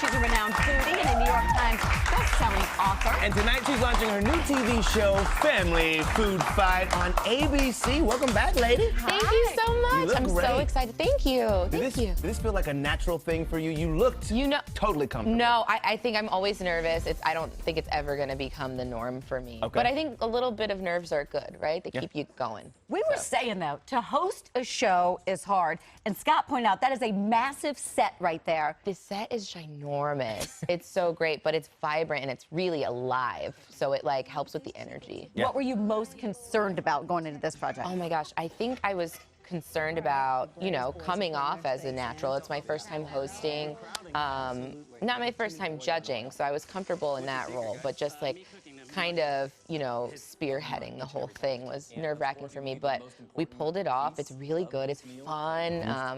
She's a renowned foodie and a New York Times best-selling author. And tonight she's launching her new TV show, Family Food Fight, on ABC. Welcome back, lady. Thank you so much. I'm great. so excited. Thank you. Thank you. Did this feel like a natural thing for you? You looked totally comfortable. No, I think I'm always nervous. I don't think it's ever going to become the norm for me. Okay. But I think a little bit of nerves are good, right? They keep you going. We were saying, though, to host a show is hard. And Scott pointed out that is a massive set right there. The set is ginormous. It's so great, but it's vibrant and it's really alive. So it like helps with the energy. What were you most concerned about going into this project? Oh my gosh, I think I was concerned about, you know, coming off as a natural. It's my first time hosting, not my first time judging, so I was comfortable in that role, but just like kind of, you know, spearheading the whole thing was nerve-wracking for me, but we pulled it off. It's really good. It's fun.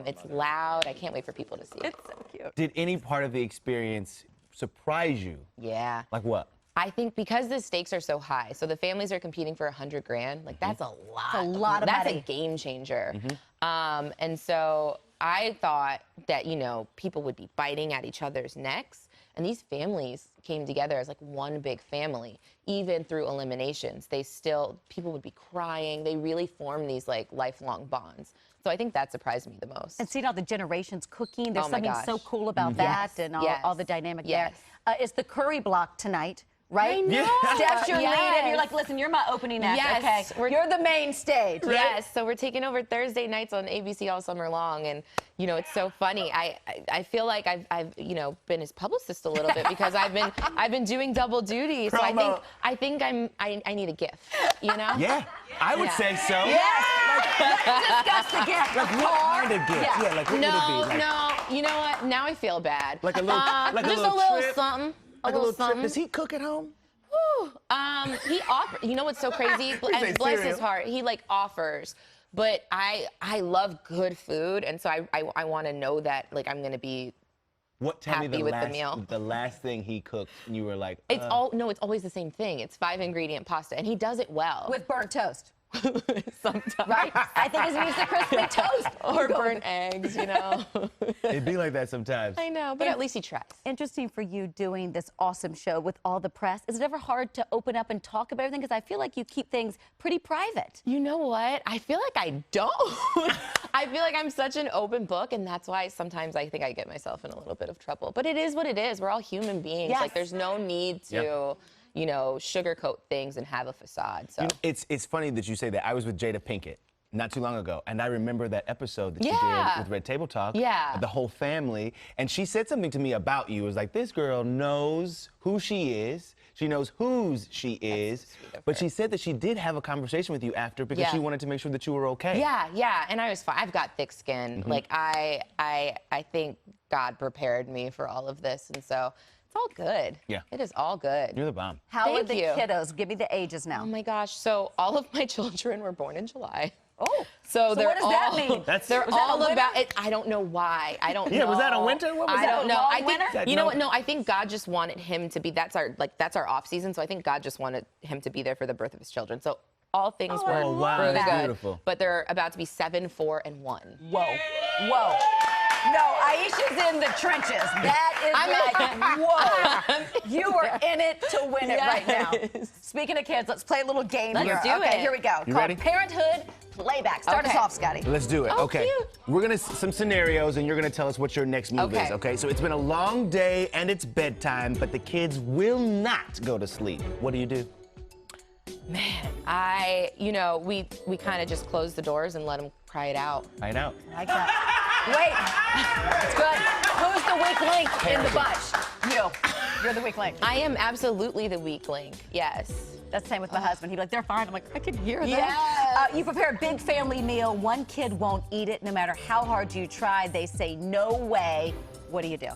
It's loud. I can't wait for people to see it. It's so cute. Did any part of the experience surprise you? Yeah. Like what? I think because the stakes are so high, so the families are competing for $100 grand. Like that's a lot. It's a lot of That's money. a game changer. And so I thought that, you know, people would be biting at each other's necks. And these families came together as like one big family, even through eliminations. People would be crying. They really formed these like lifelong bonds. So I think that surprised me the most. And seeing all the generations cooking, there's Oh my something gosh. so cool about that and all the dynamic there. It's the Curry block tonight, right? I know. Steph's your lead, and Yes. you're like, listen, you're my opening act, Yes. okay? You're the main stage, right? Yes, so we're taking over Thursday nights on ABC all summer long, and you know it's so funny. I feel like I've you know been his publicist a little bit because I've been doing double duty. So I think I need a gift, you know? Yeah, I would say so. Yes. Let's discuss the gift. Like what kind of gift? Yeah, like what would it be? Like, No, you know what? Now I feel bad. Like a little, like just a little trip? something. Like a little trip. something. Does he cook at home? Whew. He offers. You know what's so crazy? And bless his heart, he like offers. But I love good food, and so I want to know that like I'm gonna be Tell me the last thing he cooked, and you were like, It's always the same thing. It's 5-ingredient pasta, and he does it well. With burnt toast. Sometimes. Right? I think it needs the crispy toast. Or burnt eggs, you know. It'd be like that sometimes. I know, but at least he tries. Interesting for you doing this awesome show with all the press. Is it ever hard to open up and talk about everything? Because I feel like you keep things pretty private. You know what? I feel like I don't. I feel like I'm such an open book, and that's why sometimes I think I get myself in a little bit of trouble. But it is what it is. We're all human beings. Yes. Like, there's no need to, you know, sugarcoat things and have a facade. So You know, it's funny that you say that. I was with Jada Pinkett not too long ago, and I remember that episode that you did with Red Table Talk. Yeah. The whole family, and she said something to me about you. It was like, this girl knows who she is. She knows whose she is. But she said that she did have a conversation with you after because she wanted to make sure that you were okay. Yeah, and I was fine. I've got thick skin. Like I think God prepared me for all of this, and so it's all good. Yeah. It is all good. You're the bomb. How are Thank the you. kiddos? Give me the ages now. Oh my gosh. So all of my children were born in July. Oh. So they're what does that mean? They're Was that all a winter? about it. I don't know why. I don't know. Yeah, was that a winter? What was I that? don't know. Long I think winter? you know what? No, I think God just wanted him to be. That's our off season. So I think God just wanted him to be there for the birth of his children. So all things were wow, really that's good. beautiful. But they're about to be 7, 4, and 1. Whoa. Whoa. No, Ayesha's in the trenches. That is whoa. You are in it to win it right now. Speaking of kids, let's play a little game here. Let's do okay, it. here we go. You Called ready? Parenthood Playback. Start us off, Scotty. Let's do it. Oh, okay. cute. We're gonna some scenarios, and you're gonna tell us what your next move is. Okay. So it's been a long day, and it's bedtime, but the kids will not go to sleep. What do you do? Man, you know, we kind of just closed the doors and let them cry it out. Find out. I like that. Wait. It's good. Who's the weak link in the bunch? You. You're the weak link. I am absolutely the weak link. Yes. That's the same with my husband. He'd be like, they're fine. I'm like, I can hear that. Yes. You prepare a big family meal. One kid won't eat it no matter how hard you try. They say, no way. What do you do?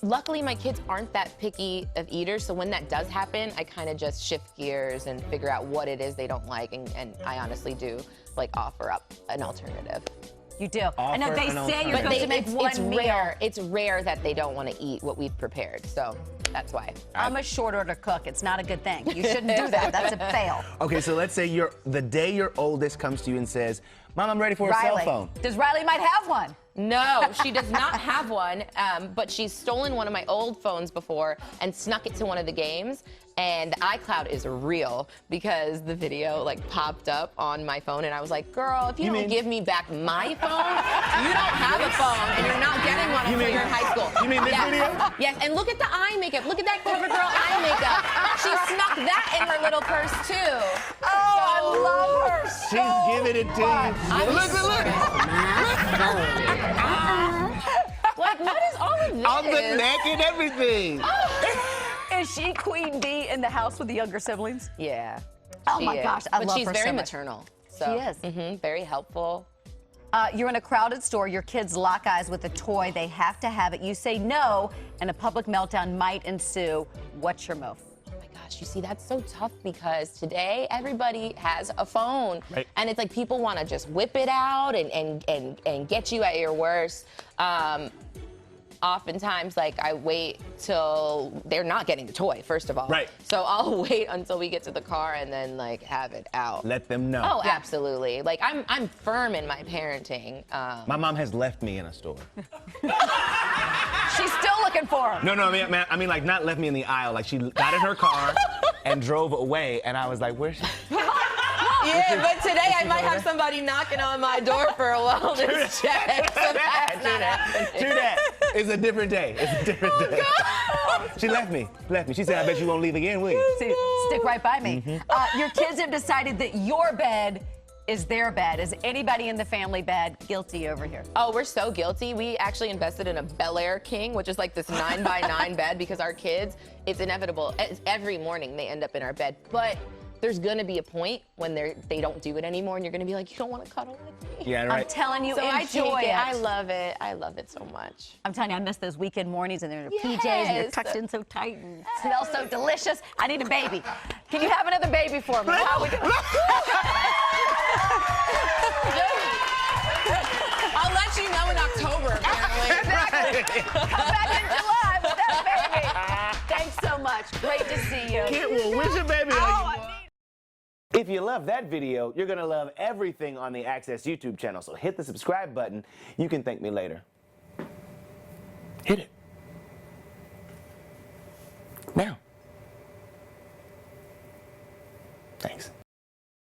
Luckily, my kids aren't that picky of eaters, so when that does happen, I kind of just shift gears and figure out what it is they don't like, and I honestly do, like, offer up an alternative. You do. I know they say you're supposed to make one meal. It's rare that they don't want to eat what we've prepared, so that's why. I'm a short order cook. It's not a good thing. You shouldn't do that. That's a fail. Okay, so let's say the day your oldest comes to you and says, Mom, I'm ready for a cell phone. Does Riley might have one? No, she does not have one, but she's stolen one of my old phones before and snuck it to one of the games. And iCloud is real because the video like popped up on my phone and I was like, girl, if you don't give me back my phone, you don't have a phone and you're not getting one until you're in high school. You mean this video? Yes, and look at the eye makeup. Look at that cover girl eye makeup. She snuck that in her little purse too. Oh, I love her so She's giving it to you. Look. Like, what is all of this? On the neck and everything. Is she queen bee in the house with the younger siblings? Yeah. Oh my gosh, I love her so much. But she's very maternal. So, she is. Very helpful. You're in a crowded store. Your kids lock eyes with a toy. They have to have it. You say no, and a public meltdown might ensue. What's your move? Oh my gosh, you see, that's so tough because today everybody has a phone. Right. And it's like people want to just whip it out and get you at your worst. Oftentimes, like, I wait till they're not getting the toy, first of all. Right. So I'll wait until we get to the car and then, like, have it out. Let them know. Oh, absolutely. Like, I'm firm in my parenting. My mom has left me in a store. She's still looking for him. No, I mean, like, not left me in the aisle. Like, she got in her car and drove away, and I was like, where's she? Yeah, but today I might have somebody knocking on my door for a wellness check. So that's not happening. True that. It's a different day. It's a different day. She left me. She said, I bet you won't leave again, will you? See, stick right by me. Your kids have decided that your bed is their bed. Is anybody in the family bed guilty over here? Oh, we're so guilty. We actually invested in a Bel Air King, which is like this 9x9 bed because our kids, it's inevitable. Every morning they end up in our bed. But there's gonna be a point when they don't do it anymore and you're gonna be like, you don't wanna cuddle with me. Yeah, right. I'm telling you, So I enjoy take it. it. I love it. I love it so much. I'm telling you, I miss those weekend mornings and they're in their PJs and they're Yes. tucked in so tight and smell so delicious. I need a baby. Can you have another baby for me? How we doing? I'll let you know in October, apparently. Exactly. Come back in July with that baby. Thanks so much. Great to see you. Kid will wish a baby Oh, on I you. need- If you love that video, you're gonna love everything on the Access YouTube channel. So hit the subscribe button. You can thank me later. Hit it. Now. Thanks.